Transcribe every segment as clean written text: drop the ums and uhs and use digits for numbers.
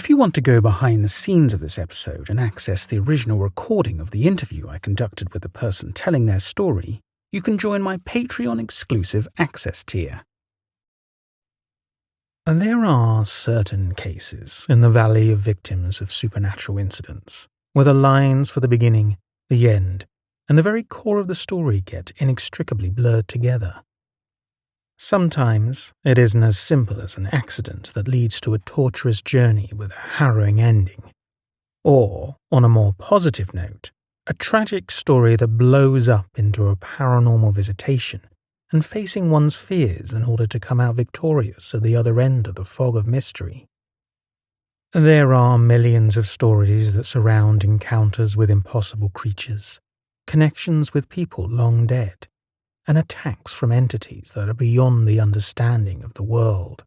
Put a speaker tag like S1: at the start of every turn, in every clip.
S1: If you want to go behind the scenes of this episode and access the original recording of the interview I conducted with the person telling their story, you can join my Patreon exclusive access tier. There are certain cases in the Valley of Victims of Supernatural Incidents where the lines for the beginning, the end, and the very core of the story get inextricably blurred together. Sometimes it isn't as simple as an accident that leads to a torturous journey with a harrowing ending. Or, on a more positive note, a tragic story that blows up into a paranormal visitation and facing one's fears in order to come out victorious at the other end of the fog of mystery. There are millions of stories that surround encounters with impossible creatures, connections with people long dead, and attacks from entities that are beyond the understanding of the world.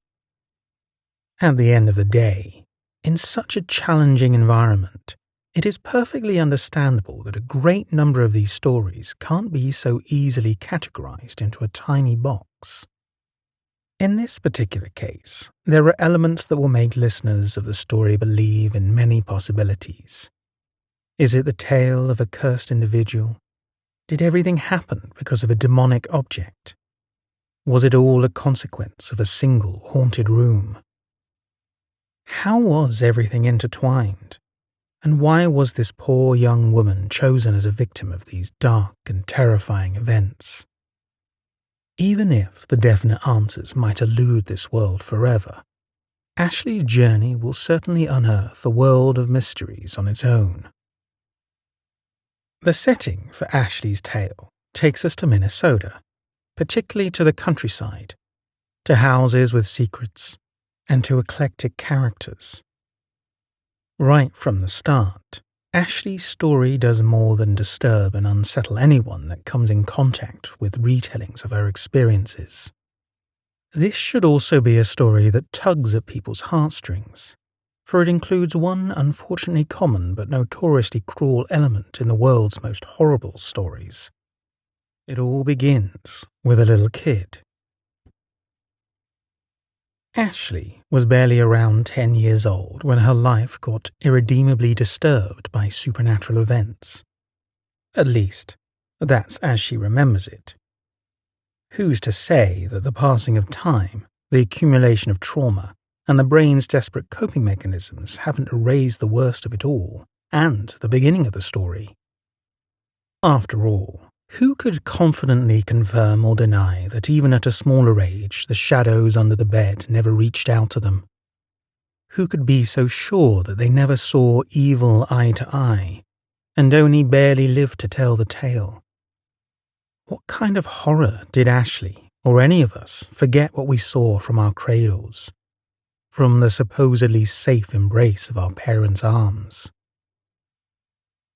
S1: At the end of the day, in such a challenging environment, it is perfectly understandable that a great number of these stories can't be so easily categorized into a tiny box. In this particular case, there are elements that will make listeners of the story believe in many possibilities. Is it the tale of a cursed individual? Did everything happen because of a demonic object? Was it all a consequence of a single haunted room? How was everything intertwined? And why was this poor young woman chosen as a victim of these dark and terrifying events? Even if the definite answers might elude this world forever, Ashley's journey will certainly unearth a world of mysteries on its own. The setting for Ashley's tale takes us to Minnesota, particularly to the countryside, to houses with secrets, and to eclectic characters. Right from the start, Ashley's story does more than disturb and unsettle anyone that comes in contact with retellings of her experiences. This should also be a story that tugs at people's heartstrings, for it includes one unfortunately common but notoriously cruel element in the world's most horrible stories. It all begins with a little kid. Ashley was barely around 10 years old when her life got irredeemably disturbed by supernatural events. At least, that's as she remembers it. Who's to say that the passing of time, the accumulation of trauma, and the brain's desperate coping mechanisms haven't erased the worst of it all, and the beginning of the story? After all, who could confidently confirm or deny that even at a smaller age the shadows under the bed never reached out to them? Who could be so sure that they never saw evil eye to eye, and only barely lived to tell the tale? What kind of horror did Ashley, or any of us, forget what we saw from our cradles, from the supposedly safe embrace of our parents' arms?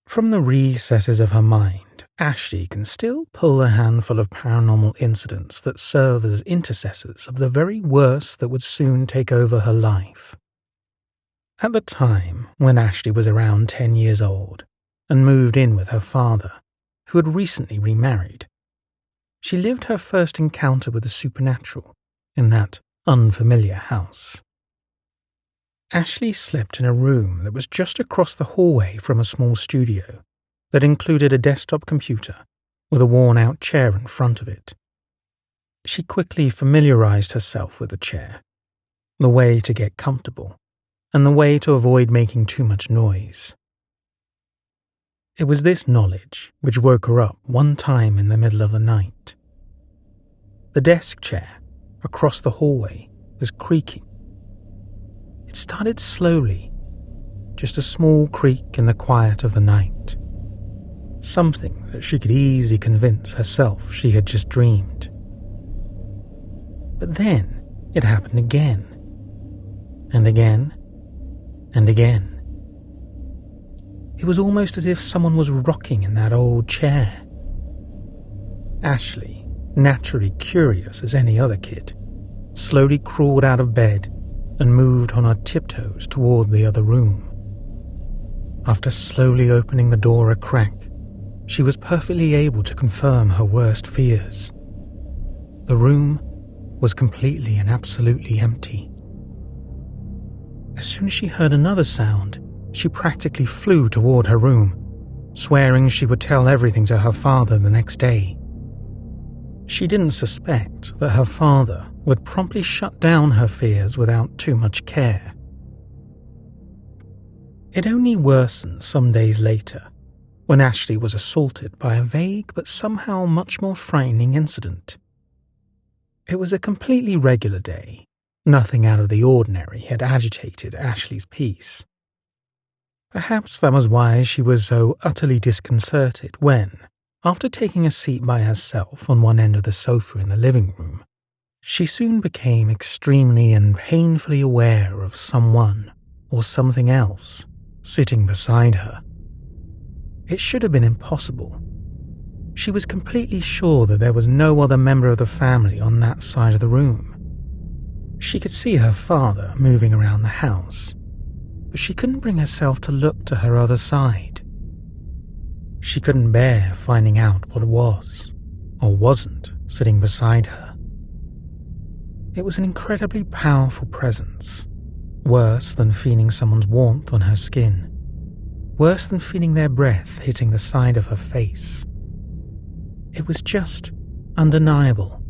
S1: From the recesses of her mind, Ashley can still pull a handful of paranormal incidents that serve as intercessors of the very worst that would soon take over her life. At the time when Ashley was around 10 years old and moved in with her father, who had recently remarried, she lived her first encounter with the supernatural in that unfamiliar house. Ashley slept in a room that was just across the hallway from a small studio that included a desktop computer with a worn-out chair in front of it. She quickly familiarized herself with the chair, the way to get comfortable, and the way to avoid making too much noise. It was this knowledge which woke her up one time in the middle of the night. The desk chair across the hallway was creaking. It started slowly, just a small creak in the quiet of the night. Something that she could easily convince herself she had just dreamed. But then it happened again, and again, and again. It was almost as if someone was rocking in that old chair. Ashley, naturally curious as any other kid, slowly crawled out of bed and moved on her tiptoes toward the other room. After slowly opening the door a crack, she was perfectly able to confirm her worst fears. The room was completely and absolutely empty. As soon as she heard another sound, she practically flew toward her room, swearing she would tell everything to her father the next day. She didn't suspect that her father would promptly shut down her fears without too much care. It only worsened some days later, when Ashley was assaulted by a vague but somehow much more frightening incident. It was a completely regular day. Nothing out of the ordinary had agitated Ashley's peace. Perhaps that was why she was so utterly disconcerted when, after taking a seat by herself on one end of the sofa in the living room, she soon became extremely and painfully aware of someone or something else sitting beside her. It should have been impossible. She was completely sure that there was no other member of the family on that side of the room. She could see her father moving around the house, but she couldn't bring herself to look to her other side. She couldn't bear finding out what was, or wasn't, sitting beside her. It was an incredibly powerful presence, worse than feeling someone's warmth on her skin, worse than feeling their breath hitting the side of her face. It was just undeniable,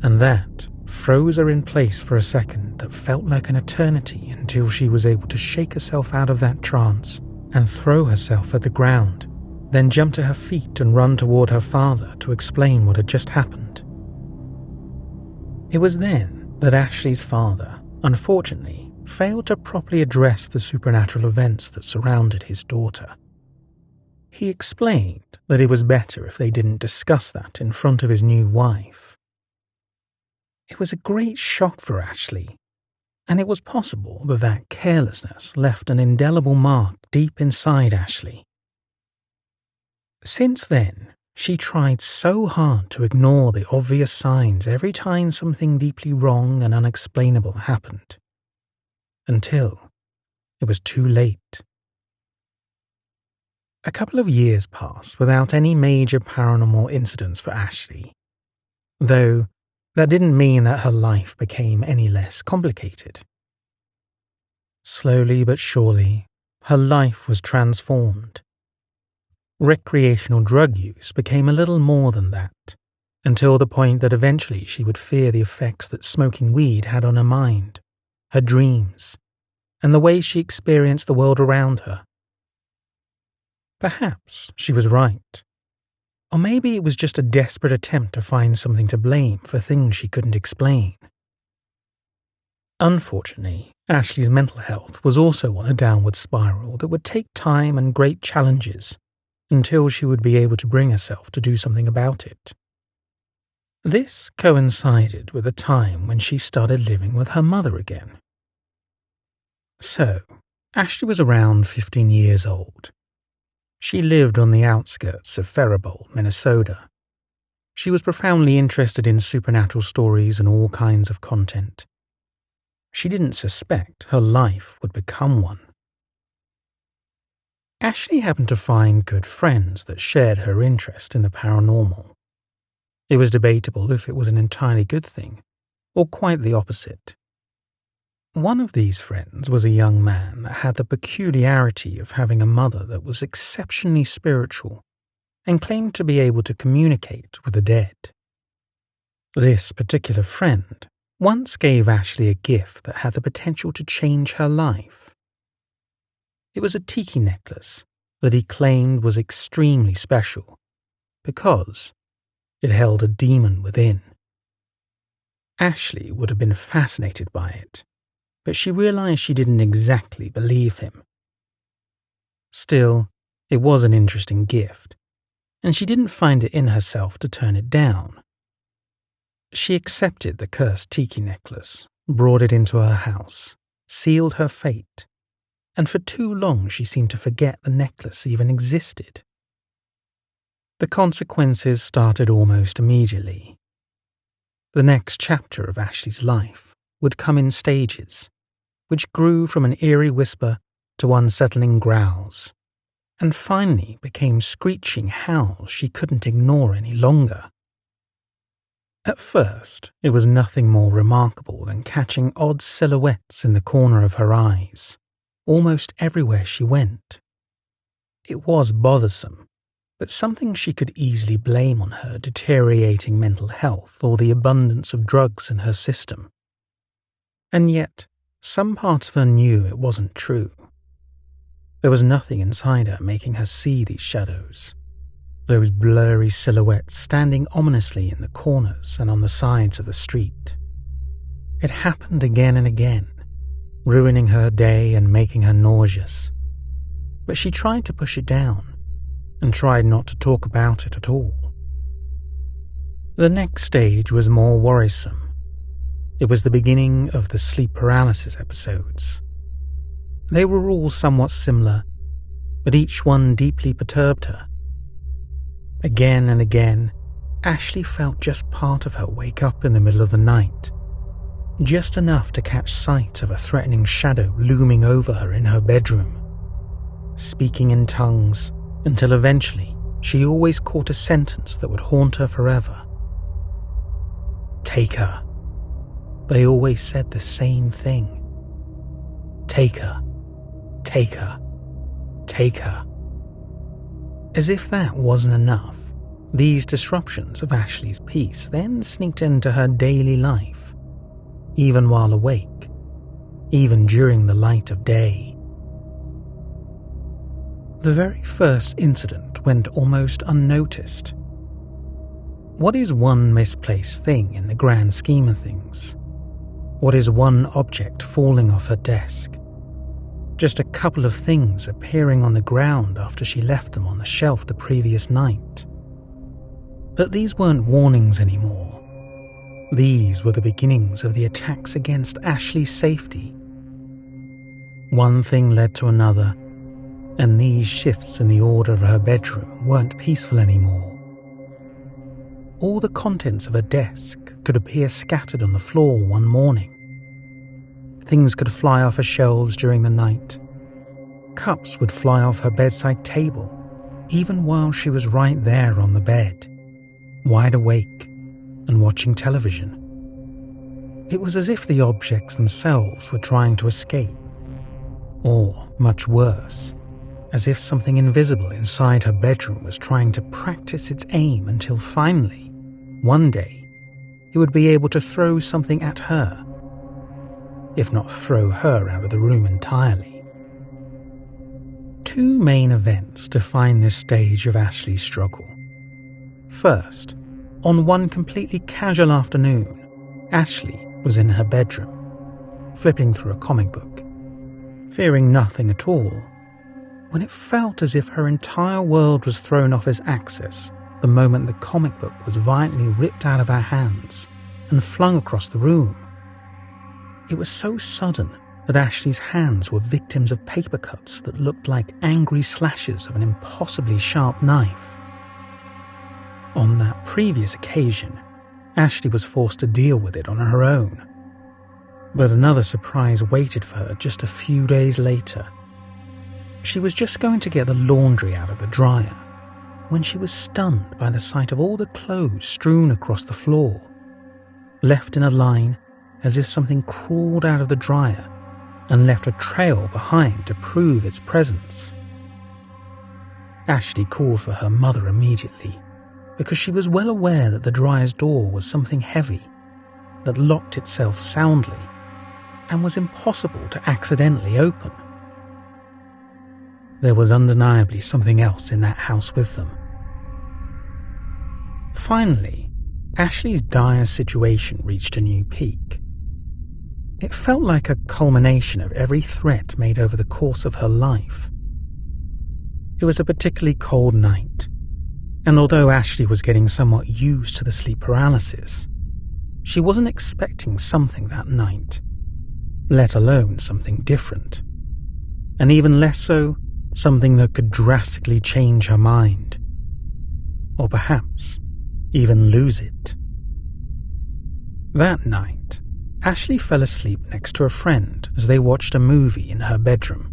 S1: and that froze her in place for a second that felt like an eternity until she was able to shake herself out of that trance and throw herself at the ground, then jump to her feet and run toward her father to explain what had just happened. It was then that Ashley's father, unfortunately, failed to properly address the supernatural events that surrounded his daughter. He explained that it was better if they didn't discuss that in front of his new wife. It was a great shock for Ashley, and it was possible that that carelessness left an indelible mark deep inside Ashley. Since then, she tried so hard to ignore the obvious signs every time something deeply wrong and unexplainable happened, until it was too late. A couple of years passed without any major paranormal incidents for Ashley, though that didn't mean that her life became any less complicated. Slowly but surely, her life was transformed. Recreational drug use became a little more than that, until the point that eventually she would fear the effects that smoking weed had on her mind, her dreams, and the way she experienced the world around her. Perhaps she was right. Or maybe it was just a desperate attempt to find something to blame for things she couldn't explain. Unfortunately, Ashley's mental health was also on a downward spiral that would take time and great challenges until she would be able to bring herself to do something about it. This coincided with a time when she started living with her mother again. So, Ashley was around 15 years old. She lived on the outskirts of Faribault, Minnesota. She was profoundly interested in supernatural stories and all kinds of content. She didn't suspect her life would become one. Ashley happened to find good friends that shared her interest in the paranormal. It was debatable if it was an entirely good thing, or quite the opposite. One of these friends was a young man that had the peculiarity of having a mother that was exceptionally spiritual and claimed to be able to communicate with the dead. This particular friend once gave Ashley a gift that had the potential to change her life. It was a tiki necklace that he claimed was extremely special because it held a demon within. Ashley would have been fascinated by it, but she realized she didn't exactly believe him. Still, it was an interesting gift, and she didn't find it in herself to turn it down. She accepted the cursed tiki necklace, brought it into her house, sealed her fate, and for too long she seemed to forget the necklace even existed. The consequences started almost immediately. The next chapter of Ashley's life would come in stages, which grew from an eerie whisper to unsettling growls, and finally became screeching howls she couldn't ignore any longer. At first, it was nothing more remarkable than catching odd silhouettes in the corner of her eyes, almost everywhere she went. It was bothersome, but something she could easily blame on her deteriorating mental health or the abundance of drugs in her system. And yet, some part of her knew it wasn't true. There was nothing inside her making her see these shadows, those blurry silhouettes standing ominously in the corners and on the sides of the street. It happened again and again, ruining her day and making her nauseous. But she tried to push it down and tried not to talk about it at all. The next stage was more worrisome. It was the beginning of the sleep paralysis episodes. They were all somewhat similar, but each one deeply perturbed her. Again and again, Ashley felt just part of her wake up in the middle of the night, just enough to catch sight of a threatening shadow looming over her in her bedroom, speaking in tongues until eventually she always caught a sentence that would haunt her forever. Take her. They always said the same thing. Take her. Take her. Take her. As if that wasn't enough, these disruptions of Ashley's peace then sneaked into her daily life, even while awake, even during the light of day. The very first incident went almost unnoticed. What is one misplaced thing in the grand scheme of things? What is one object falling off her desk? Just a couple of things appearing on the ground after she left them on the shelf the previous night. But these weren't warnings anymore. These were the beginnings of the attacks against Ashley's safety. One thing led to another, and these shifts in the order of her bedroom weren't peaceful anymore. All the contents of her desk could appear scattered on the floor one morning. Things could fly off her shelves during the night. Cups would fly off her bedside table, even while she was right there on the bed, wide awake and watching television. It was as if the objects themselves were trying to escape, or, much worse, as if something invisible inside her bedroom was trying to practice its aim until finally, one day, it would be able to throw something at her, if not throw her out of the room entirely. Two main events define this stage of Ashley's struggle. First, on one completely casual afternoon, Ashley was in her bedroom, flipping through a comic book, fearing nothing at all, when it felt as if her entire world was thrown off its axis the moment the comic book was violently ripped out of her hands and flung across the room. It was so sudden that Ashley's hands were victims of paper cuts that looked like angry slashes of an impossibly sharp knife. On that previous occasion, Ashley was forced to deal with it on her own. But another surprise waited for her just a few days later. She was just going to get the laundry out of the dryer when she was stunned by the sight of all the clothes strewn across the floor, left in a line as if something crawled out of the dryer and left a trail behind to prove its presence. Ashley called for her mother immediately because she was well aware that the dryer's door was something heavy that locked itself soundly and was impossible to accidentally open. There was undeniably something else in that house with them. Finally, Ashley's dire situation reached a new peak. It felt like a culmination of every threat made over the course of her life. It was a particularly cold night, and although Ashley was getting somewhat used to the sleep paralysis, she wasn't expecting something that night, let alone something different, and even less so, something that could drastically change her mind, or perhaps even lose it. That night, Ashley fell asleep next to a friend as they watched a movie in her bedroom.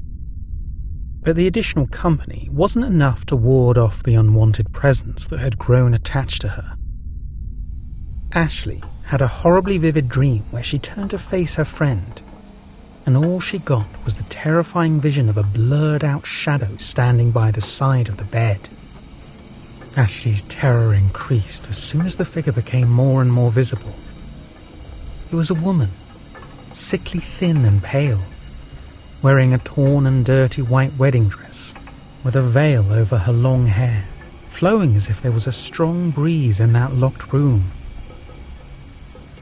S1: But the additional company wasn't enough to ward off the unwanted presence that had grown attached to her. Ashley had a horribly vivid dream where she turned to face her friend, and all she got was the terrifying vision of a blurred-out shadow standing by the side of the bed. Ashley's terror increased as soon as the figure became more and more visible. It was a woman, sickly thin and pale, wearing a torn and dirty white wedding dress, with a veil over her long hair, flowing as if there was a strong breeze in that locked room.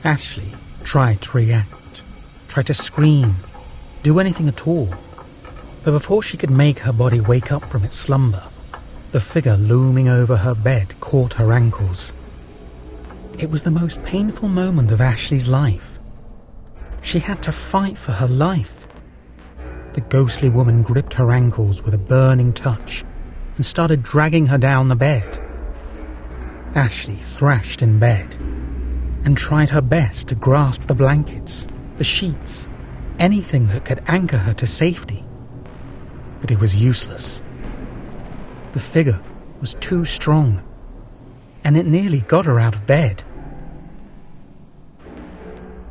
S1: Ashley tried to react, tried to scream, do anything at all, but before she could make her body wake up from its slumber, the figure looming over her bed caught her ankles. It was the most painful moment of Ashley's life. She had to fight for her life. The ghostly woman gripped her ankles with a burning touch and started dragging her down the bed. Ashley thrashed in bed and tried her best to grasp the blankets, the sheets, anything that could anchor her to safety. But it was useless. The figure was too strong, and it nearly got her out of bed.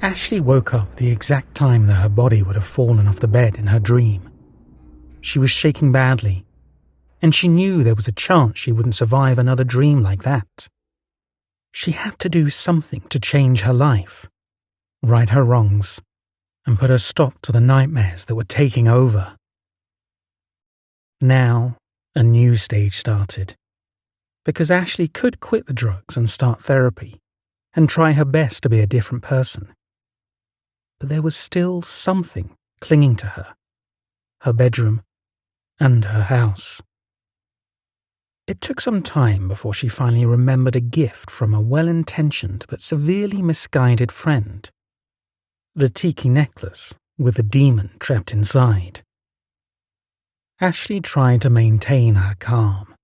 S1: Ashley woke up the exact time that her body would have fallen off the bed in her dream. She was shaking badly, and she knew there was a chance she wouldn't survive another dream like that. She had to do something to change her life, right her wrongs, and put a stop to the nightmares that were taking over. Now, a new stage started, because Ashley could quit the drugs and start therapy, and try her best to be a different person. But there was still something clinging to her bedroom, and her house. It took some time before she finally remembered a gift from a well-intentioned but severely misguided friend. The tiki necklace with the demon trapped inside. Ashley tried to maintain her calm,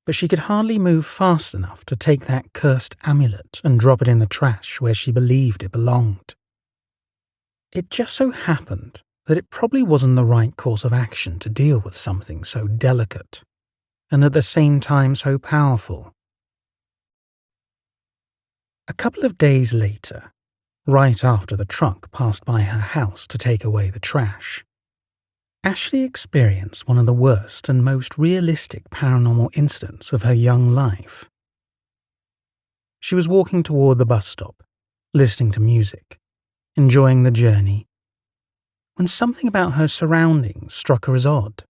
S1: but she could hardly move fast enough to take that cursed amulet and drop it in the trash where she believed it belonged. It just so happened that it probably wasn't the right course of action to deal with something so delicate, and at the same time so powerful. A couple of days later, right after the truck passed by her house to take away the trash, Ashley experienced one of the worst and most realistic paranormal incidents of her young life. She was walking toward the bus stop, listening to music, enjoying the journey, when something about her surroundings struck her as odd.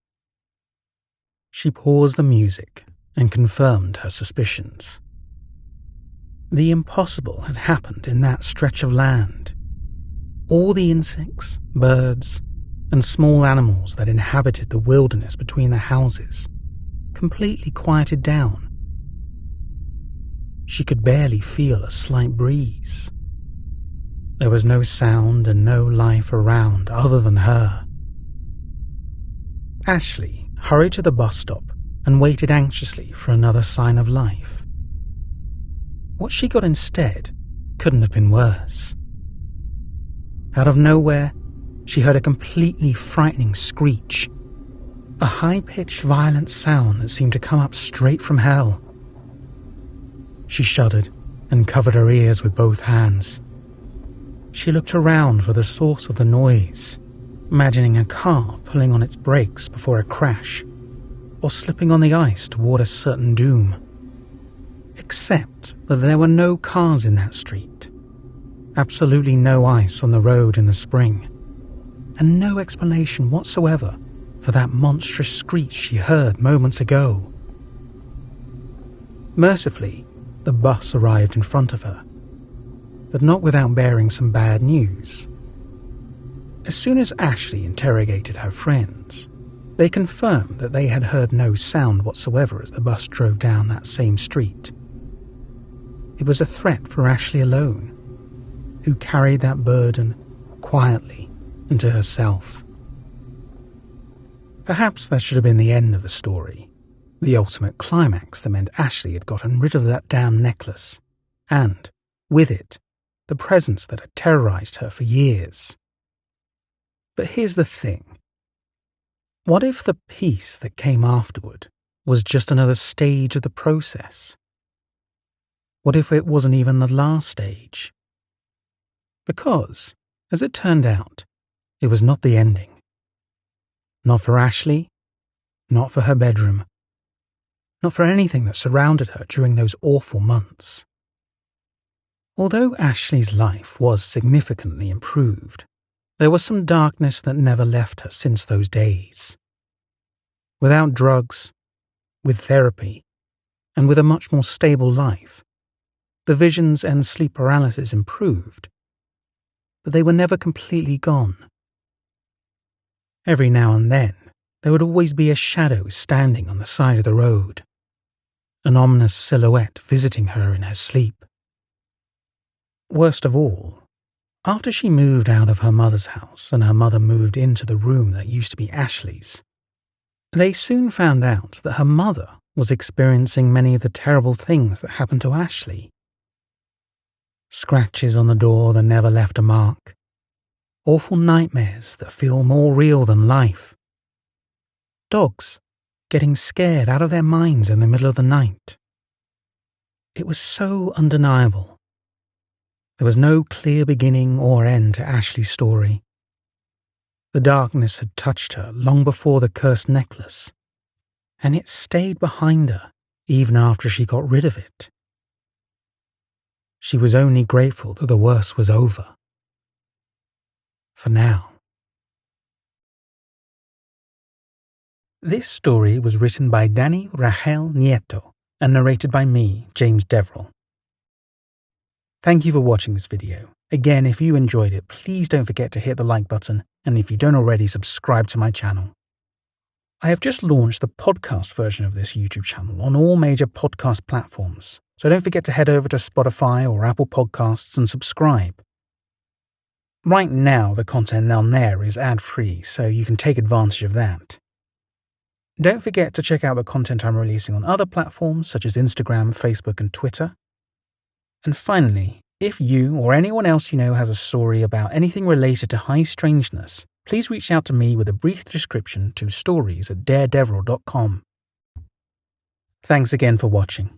S1: She paused the music and confirmed her suspicions. The impossible had happened in that stretch of land. All the insects, birds, and small animals that inhabited the wilderness between the houses completely quieted down. She could barely feel a slight breeze. There was no sound and no life around other than her. Ashley hurried to the bus stop and waited anxiously for another sign of life. What she got instead couldn't have been worse. Out of nowhere, she heard a completely frightening screech, a high-pitched violent sound that seemed to come up straight from hell. She shuddered and covered her ears with both hands. She looked around for the source of the noise, imagining a car pulling on its brakes before a crash, or slipping on the ice toward a certain doom. Except that there were no cars in that street, absolutely no ice on the road in the spring, and no explanation whatsoever for that monstrous screech she heard moments ago. Mercifully, the bus arrived in front of her, but not without bearing some bad news. As soon as Ashley interrogated her friends, they confirmed that they had heard no sound whatsoever as the bus drove down that same street. It was a threat for Ashley alone, who carried that burden quietly into herself. Perhaps that should have been the end of the story, the ultimate climax that meant Ashley had gotten rid of that damn necklace, and, with it, the presence that had terrorized her for years. But here's the thing. What if the peace that came afterward was just another stage of the process? What if it wasn't even the last stage? Because, as it turned out, it was not the ending. Not for Ashley, not for her bedroom, not for anything that surrounded her during those awful months. Although Ashley's life was significantly improved, there was some darkness that never left her since those days. Without drugs, with therapy, and with a much more stable life, the visions and sleep paralysis improved, but they were never completely gone. Every now and then, there would always be a shadow standing on the side of the road, an ominous silhouette visiting her in her sleep. Worst of all, after she moved out of her mother's house and her mother moved into the room that used to be Ashley's, they soon found out that her mother was experiencing many of the terrible things that happened to Ashley. Scratches on the door that never left a mark, awful nightmares that feel more real than life, dogs getting scared out of their minds in the middle of the night. It was so undeniable. There was no clear beginning or end to Ashley's story. The darkness had touched her long before the cursed necklace, and it stayed behind her even after she got rid of it. She was only grateful that the worst was over. For now. This story was written by Dani Rahel Nieto and narrated by me, James Deverell. Thank you for watching this video. Again, if you enjoyed it, please don't forget to hit the like button, and if you don't already, subscribe to my channel. I have just launched the podcast version of this YouTube channel on all major podcast platforms, so don't forget to head over to Spotify or Apple Podcasts and subscribe. Right now, the content down there is ad-free, so you can take advantage of that. Don't forget to check out the content I'm releasing on other platforms such as Instagram, Facebook, and Twitter. And finally, if you or anyone else you know has a story about anything related to high strangeness, please reach out to me with a brief description to stories@daredeverell.com. Thanks again for watching.